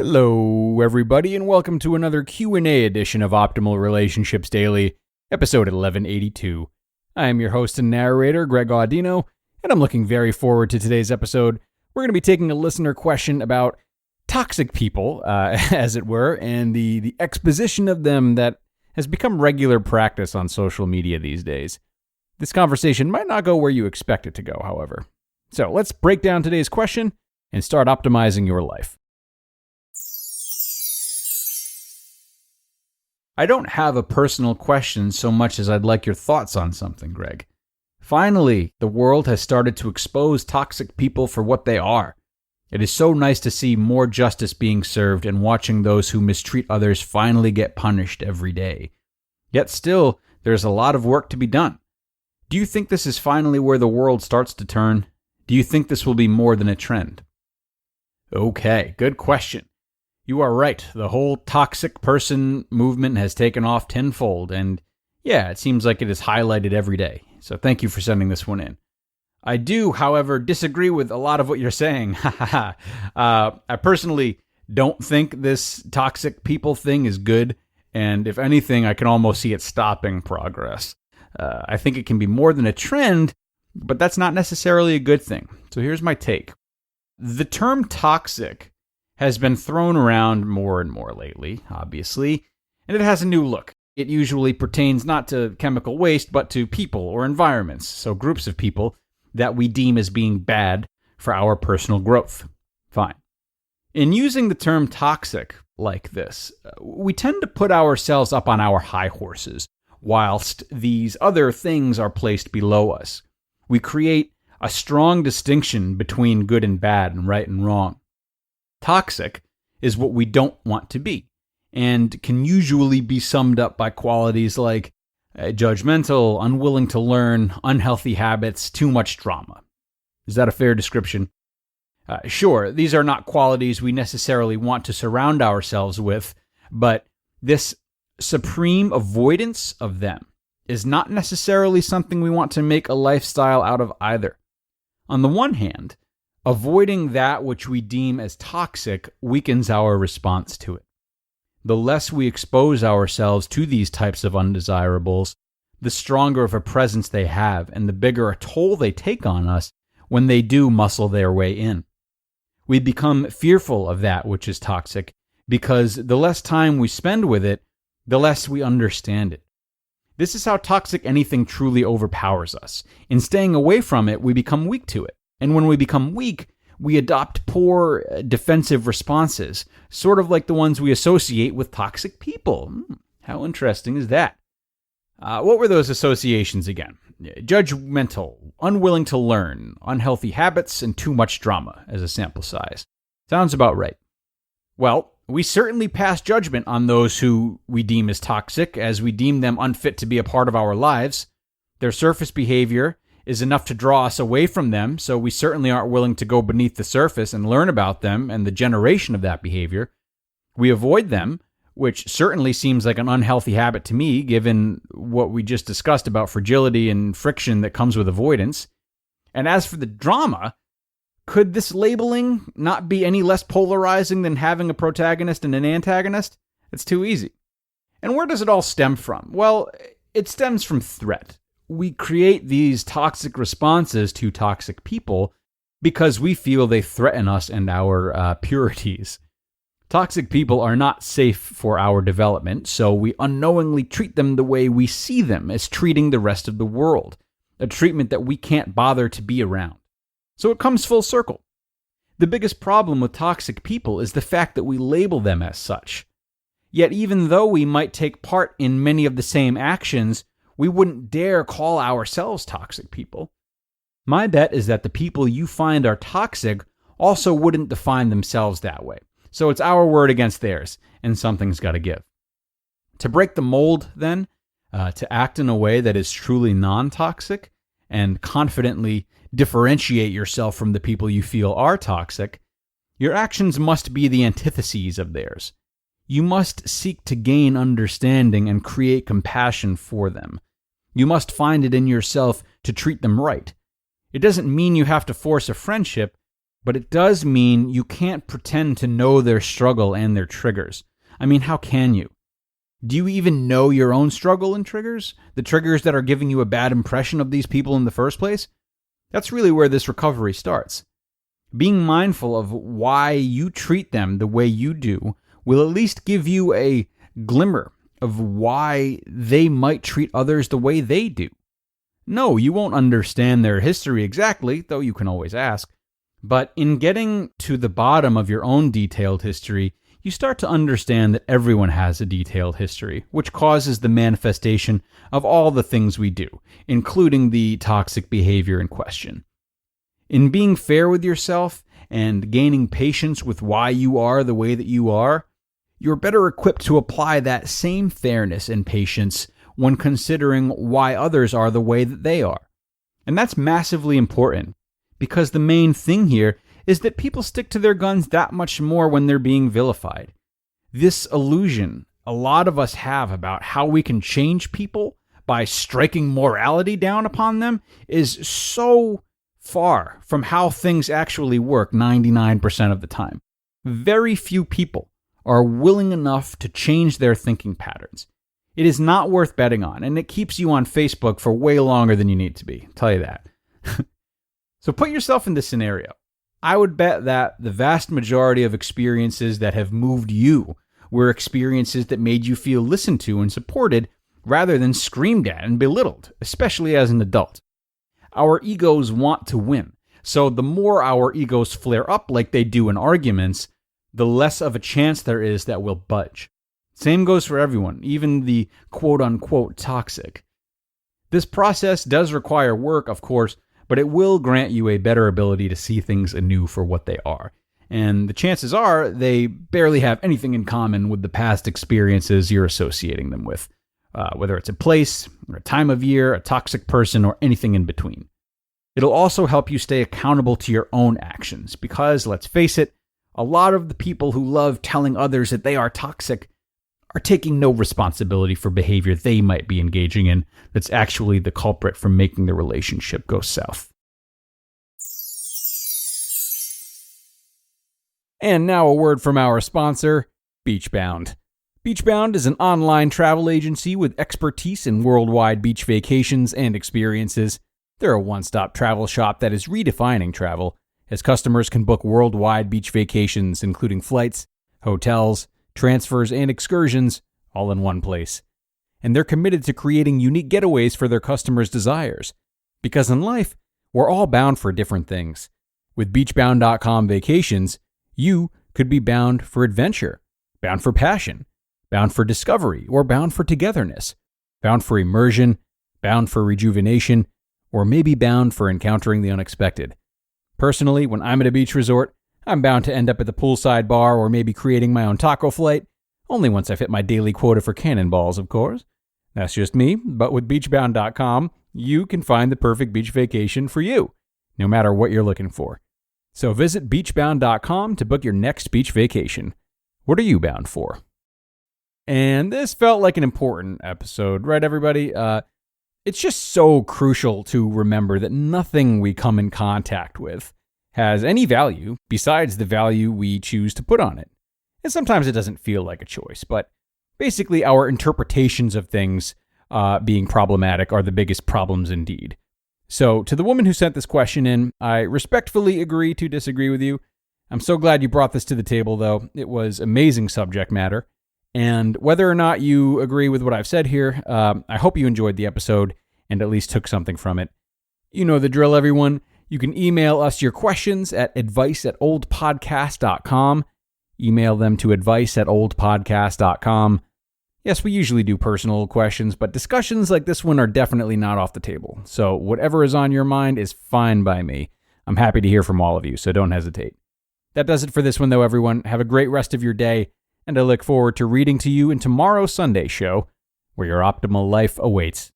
Hello, everybody, and welcome to another Q&A edition of Optimal Relationships Daily, episode 1182. I am your host and narrator, Greg Audino, and I'm looking very forward to today's episode. We're going to be taking a listener question about toxic people, as it were, and the exposition of them that has become regular practice on social media these days. This conversation might not go where you expect it to go, however. So let's break down today's question and start optimizing your life. I don't have a personal question so much as I'd like your thoughts on something, Greg. Finally, the world has started to expose toxic people for what they are. It is so nice to see more justice being served and watching those who mistreat others finally get punished every day. Yet still, there's a lot of work to be done. Do you think this is finally where the world starts to turn? Do you think this will be more than a trend? Okay, good question. You are right. The whole toxic person movement has taken off tenfold, and yeah, it seems like it is highlighted every day. So thank you for sending this one in. I do, however, disagree with a lot of what you're saying. I personally don't think this toxic people thing is good, and if anything, I can almost see it stopping progress. I think it can be more than a trend, but that's not necessarily a good thing. So here's my take. The term toxic has been thrown around more and more lately, obviously, and it has a new look. It usually pertains not to chemical waste, but to people or environments, so groups of people that we deem as being bad for our personal growth. Fine. In using the term toxic like this, we tend to put ourselves up on our high horses, whilst these other things are placed below us. We create a strong distinction between good and bad and right and wrong. Toxic is what we don't want to be, and can usually be summed up by qualities like judgmental, unwilling to learn, unhealthy habits, too much drama. Is that a fair description? Sure, these are not qualities we necessarily want to surround ourselves with, but this supreme avoidance of them is not necessarily something we want to make a lifestyle out of either. On the one hand, avoiding that which we deem as toxic weakens our response to it. The less we expose ourselves to these types of undesirables, the stronger of a presence they have and the bigger a toll they take on us when they do muscle their way in. We become fearful of that which is toxic because the less time we spend with it, the less we understand it. This is how toxic anything truly overpowers us. In staying away from it, we become weak to it. And when we become weak, we adopt poor defensive responses, sort of like the ones we associate with toxic people. How interesting is that? What were those associations again? Judgmental, unwilling to learn, unhealthy habits, and too much drama as a sample size. Sounds about right. Well, we certainly pass judgment on those who we deem as toxic, as we deem them unfit to be a part of our lives. Their surface behavior is enough to draw us away from them, so we certainly aren't willing to go beneath the surface and learn about them and the generation of that behavior. We avoid them, which certainly seems like an unhealthy habit to me, given what we just discussed about fragility and friction that comes with avoidance. And as for the drama, could this labeling not be any less polarizing than having a protagonist and an antagonist? It's too easy. And where does it all stem from? Well, it stems from threat. We create these toxic responses to toxic people because we feel they threaten us and our purities. Toxic people are not safe for our development, so we unknowingly treat them the way we see them as treating the rest of the world, a treatment that we can't bother to be around. So it comes full circle. The biggest problem with toxic people is the fact that we label them as such. Yet even though we might take part in many of the same actions, we wouldn't dare call ourselves toxic people. My bet is that the people you find are toxic also wouldn't define themselves that way. So it's our word against theirs, and something's got to give. To break the mold, then, to act in a way that is truly non-toxic and confidently differentiate yourself from the people you feel are toxic, your actions must be the antitheses of theirs. You must seek to gain understanding and create compassion for them. You must find it in yourself to treat them right. It doesn't mean you have to force a friendship, But it does mean you can't pretend to know their struggle and their triggers. I mean, how can you? Do you even know your own struggle and triggers? The triggers that are giving you a bad impression of these people in the first place? That's really where this recovery starts. Being mindful of why you treat them the way you do will at least give you a glimmer of why they might treat others the way they do. No, you won't understand their history exactly, though you can always ask. But in getting to the bottom of your own detailed history, you start to understand that everyone has a detailed history, which causes the manifestation of all the things we do, including the toxic behavior in question. In being fair with yourself and gaining patience with why you are the way that you are, you're better equipped to apply that same fairness and patience when considering why others are the way that they are. And that's massively important, because the main thing here is that people stick to their guns that much more when they're being vilified. This illusion a lot of us have about how we can change people by striking morality down upon them is so far from how things actually work 99% of the time. Very few people are willing enough to change their thinking patterns. It is not worth betting on, and it keeps you on Facebook for way longer than you need to be. I'll tell you that. So put yourself in this scenario. I would bet that the vast majority of experiences that have moved you were experiences that made you feel listened to and supported rather than screamed at and belittled, especially as an adult. Our egos want to win, so the more our egos flare up like they do in arguments, the less of a chance there is that we'll budge. Same goes for everyone, even the quote-unquote toxic. This process does require work, of course, but it will grant you a better ability to see things anew for what they are. And the chances are they barely have anything in common with the past experiences you're associating them with, whether it's a place, or a time of year, a toxic person, or anything in between. It'll also help you stay accountable to your own actions, because, let's face it, a lot of the people who love telling others that they are toxic are taking no responsibility for behavior they might be engaging in that's actually the culprit for making the relationship go south. And now a word from our sponsor, BeachBound. BeachBound is an online travel agency with expertise in worldwide beach vacations and experiences. They're a one-stop travel shop that is redefining travel, as customers can book worldwide beach vacations, including flights, hotels, transfers, and excursions, all in one place. And they're committed to creating unique getaways for their customers' desires. Because in life, we're all bound for different things. With BeachBound.com vacations, you could be bound for adventure, bound for passion, bound for discovery, or bound for togetherness, bound for immersion, bound for rejuvenation, or maybe bound for encountering the unexpected. Personally, when I'm at a beach resort, I'm bound to end up at the poolside bar or maybe creating my own taco flight, only once I've hit my daily quota for cannonballs, of course. That's just me, but with BeachBound.com, you can find the perfect beach vacation for you, no matter what you're looking for. So visit BeachBound.com to book your next beach vacation. What are you bound for? And this felt like an important episode, right, everybody? It's just so crucial to remember that nothing we come in contact with has any value besides the value we choose to put on it. And sometimes it doesn't feel like a choice, but basically our interpretations of things being problematic are the biggest problems indeed. So to the woman who sent this question in, I respectfully agree to disagree with you. I'm so glad you brought this to the table, though. It was amazing subject matter. And whether or not you agree with what I've said here, I hope you enjoyed the episode and at least took something from it. You know the drill, everyone. You can email us your questions at advice@oldpodcast.com. Email them to advice@oldpodcast.com. Yes, we usually do personal questions, but discussions like this one are definitely not off the table. So whatever is on your mind is fine by me. I'm happy to hear from all of you, so don't hesitate. That does it for this one, though, everyone. Have a great rest of your day, and I look forward to reading to you in tomorrow's Sunday show, where your optimal life awaits.